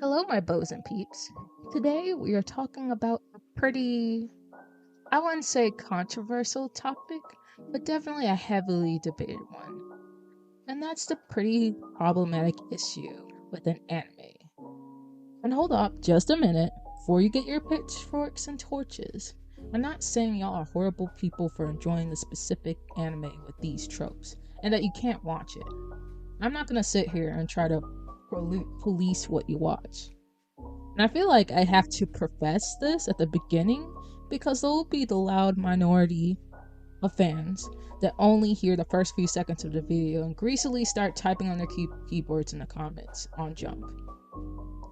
Hello, my bows and peeps. Today we are talking about a pretty, I wouldn't say controversial topic, but definitely a heavily debated one. And that's the pretty problematic issue with an anime. And hold up just a minute before you get your pitchforks and torches. I'm not saying y'all are horrible people for enjoying the specific anime with these tropes, and that you can't watch it. I'm not gonna sit here and try to police what you watch. And I feel like I have to profess this at the beginning because there will be the loud minority of fans that only hear the first few seconds of the video and greasily start typing on their keyboards in the comments on Jump.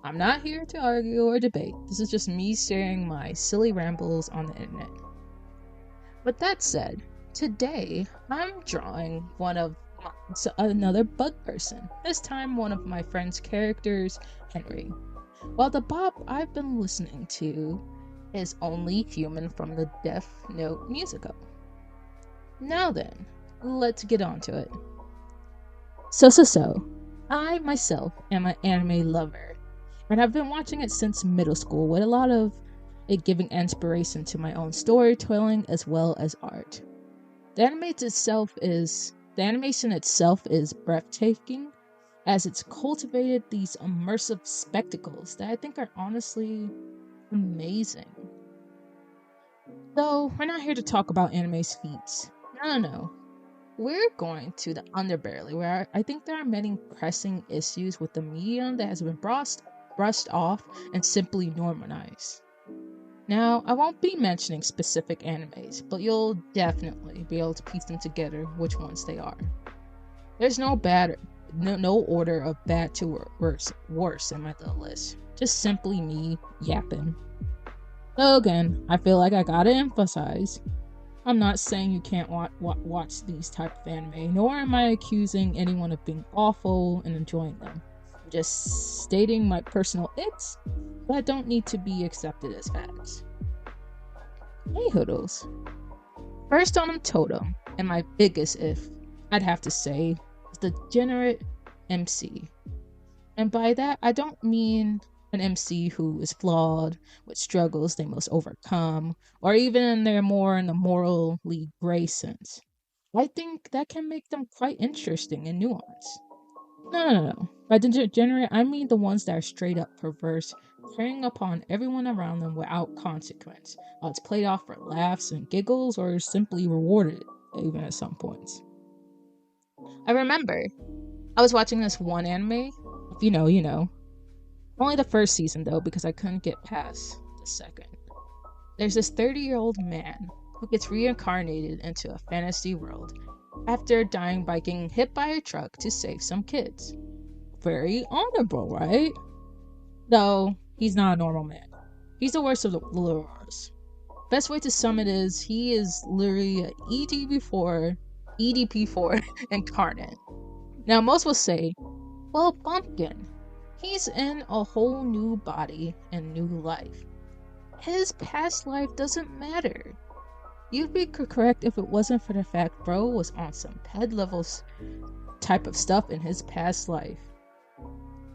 I'm not here to argue or debate. This is just me sharing my silly rambles on the internet. With that said, today I'm drawing another bug person. This time one of my friend's characters, Henry. While the bop I've been listening to is only human from the Death Note musical. Now then, let's get on to it. So. I myself am an anime lover, and I've been watching it since middle school, with a lot of it giving inspiration to my own storytelling as well as art. The animation itself is breathtaking, as it's cultivated these immersive spectacles that I think are honestly amazing. Though, we're not here to talk about anime's feats. No. We're going to the underbelly, where I think there are many pressing issues with the medium that has been brushed off and simply normalized. Now, I won't be mentioning specific animes, but you'll definitely be able to piece them together which ones they are. There's no order of bad to worse in my little list. Just simply me yapping. So again, I feel like I gotta emphasize, I'm not saying you can't watch these type of anime, nor am I accusing anyone of being awful and enjoying them. I'm just stating my personal icks that don't need to be accepted as facts. Hey hoodles. First on totem, and my biggest if, I'd have to say, is the degenerate MC. And by that, I don't mean an MC who is flawed, with struggles they must overcome, or even they're more in the morally gray sense. I think that can make them quite interesting and nuanced. No. By degenerate, I mean the ones that are straight up perverse, preying upon everyone around them without consequence, while it's played off for laughs and giggles or simply rewarded, even at some points. I remember I was watching this one anime. If you know. Only the first season though, because I couldn't get past the second. There's this 30-year-old man who gets reincarnated into a fantasy world after dying by getting hit by a truck to save some kids. Very honorable, right? Though he's not a normal man. He's the worst of the worst. Best way to sum it is he is literally an EDP4 incarnate. Now most will say, well, Bumpkin, he's in a whole new body and new life. His past life doesn't matter. You'd be correct if it wasn't for the fact bro was on some ped levels type of stuff in his past life,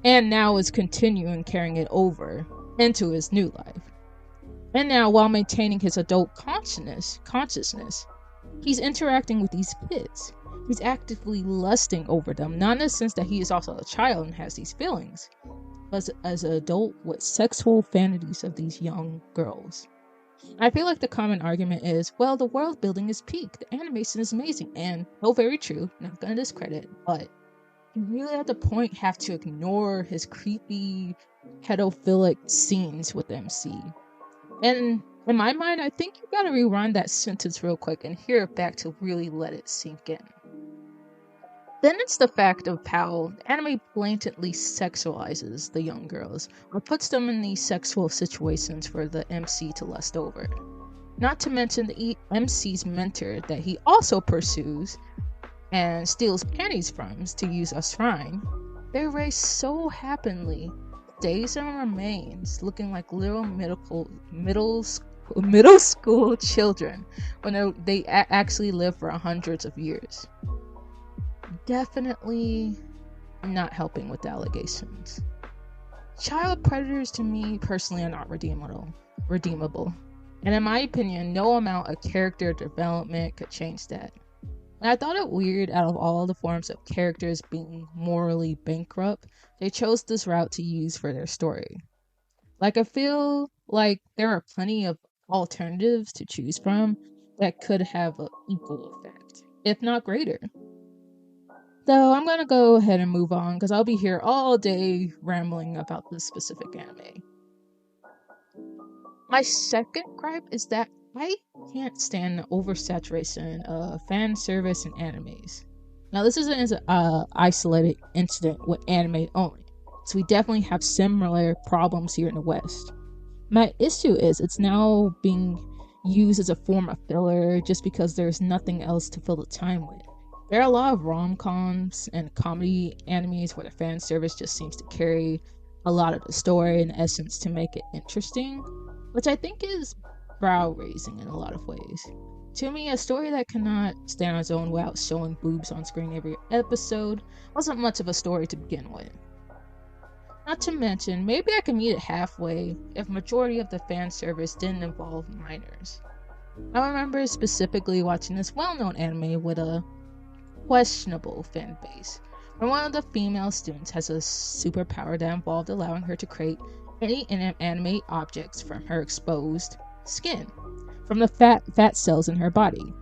and now is continuing carrying it over into his new life. And now, while maintaining his adult consciousness, he's interacting with these kids. He's actively lusting over them, not in the sense that he is also a child and has these feelings, but as an adult with sexual fantasies of these young girls. I feel like the common argument is, well, the world building is peak, the animation is amazing, and very true, not gonna discredit, but you really at the point have to ignore his creepy pedophilic scenes with MC. And in my mind, I think you gotta rewind that sentence real quick and hear it back to really let it sink in. Then it's the fact of how anime blatantly sexualizes the young girls, or puts them in these sexual situations for the MC to lust over. Not to mention the MC's mentor that he also pursues and steals panties from to use as shrine. They're raised so happily, days and remains, looking like little middle school children when they actually live for hundreds of years. Definitely not helping with the allegations. child predators to me personally are not redeemable. And in my opinion, no amount of character development could change that. And I thought it weird, out of all the forms of characters being morally bankrupt, they chose this route to use for their story. Like, I feel like there are plenty of alternatives to choose from that could have an equal effect, if not greater. So I'm gonna go ahead and move on because I'll be here all day rambling about this specific anime. My second gripe is that I can't stand the oversaturation of fan service in animes. Now, this isn't an isolated incident with anime only, so we definitely have similar problems here in the West. My issue is it's now being used as a form of filler just because there's nothing else to fill the time with. There are a lot of rom-coms and comedy animes where the fan service just seems to carry a lot of the story and essence to make it interesting, which I think is brow-raising in a lot of ways. To me, a story that cannot stand on its own without showing boobs on screen every episode wasn't much of a story to begin with. Not to mention, maybe I can meet it halfway if majority of the fan service didn't involve minors. I remember specifically watching this well-known anime with a questionable fan base, where one of the female students has a superpower that involved allowing her to create any inanimate objects from her exposed skin, from the fat cells in her body.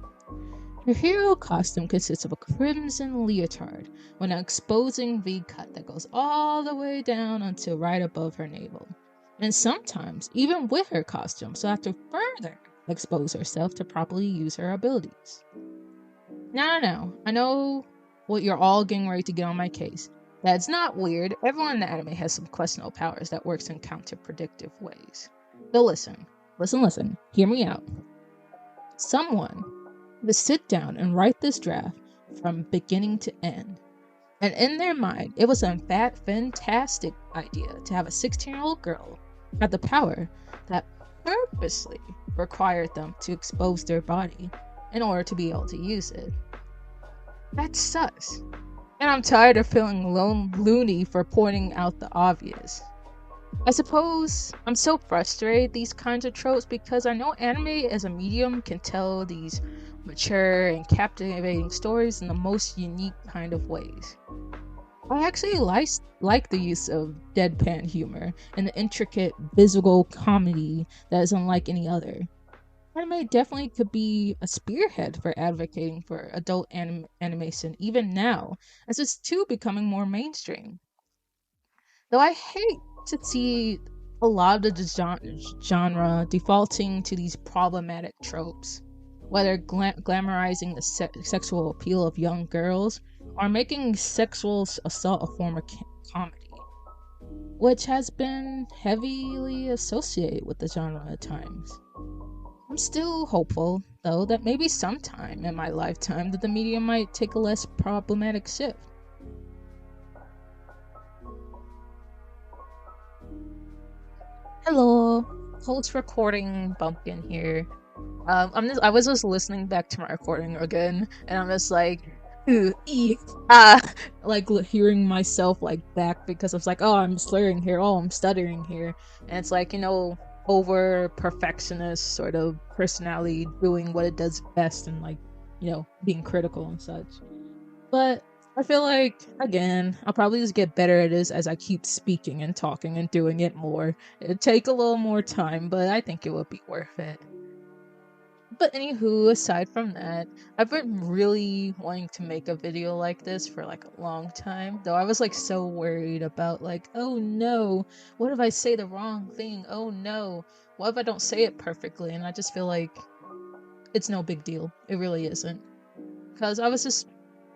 Her hero costume consists of a crimson leotard with an exposing V-cut that goes all the way down until right above her navel, and sometimes even with her costume, so have to further expose herself to properly use her abilities. Now, I know what you're all getting ready to get on my case. That's not weird. Everyone in the anime has some questionable powers that works in counterproductive ways. So listen. Hear me out. Someone would sit down and write this draft from beginning to end. And in their mind, it was a fantastic idea to have a 16-year-old girl have the power that purposely required them to expose their body in order to be able to use it. That sucks. And I'm tired of feeling loony for pointing out the obvious. I suppose I'm so frustrated these kinds of tropes because I know anime as a medium can tell these mature and captivating stories in the most unique kind of ways. I actually like the use of deadpan humor and the intricate visual comedy that is unlike any other. Anime definitely could be a spearhead for advocating for adult animation even now, as it's too becoming more mainstream. Though I hate to see a lot of the genre defaulting to these problematic tropes, whether glamorizing the sexual appeal of young girls or making sexual assault a form of comedy, which has been heavily associated with the genre at times. I'm still hopeful, though, that maybe sometime in my lifetime that the medium might take a less problematic shift. Hello, post-recording bumpkin here. I was just listening back to my recording again, and I'm just like, ooh, like hearing myself like back because I was like, oh, I'm slurring here, oh, I'm stuttering here, and it's like, over perfectionist sort of personality doing what it does best and like, being critical and such. But I feel like, again, I'll probably just get better at this as I keep speaking and talking and doing it more. It'd take a little more time, but I think it would be worth it. But anywho, aside from that, I've been really wanting to make a video like this for like a long time, though I was like so worried about like, oh no, what if I say the wrong thing? Oh no, what if I don't say it perfectly? And I just feel like it's no big deal. It really isn't. Because I was just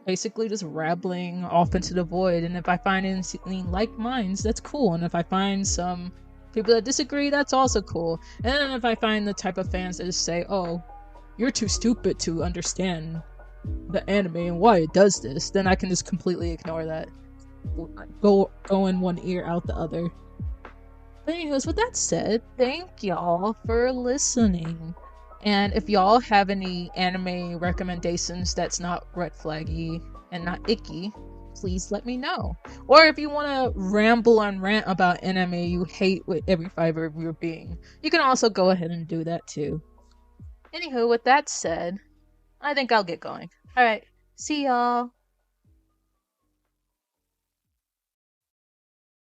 basically just rambling off into the void, and if I find anything like minds, that's cool, and if I find some people that disagree, that's also cool. And then if I find the type of fans that just say, oh, you're too stupid to understand the anime and why it does this, then I can just completely ignore that. Go in one ear, out the other. But anyways, with that said, thank y'all for listening. And if y'all have any anime recommendations that's not red flaggy and not icky, please let me know. Or if you want to ramble and rant about anime you hate with every fiber of your being, you can also go ahead and do that too. Anywho, with that said, I think I'll get going. Alright, see y'all.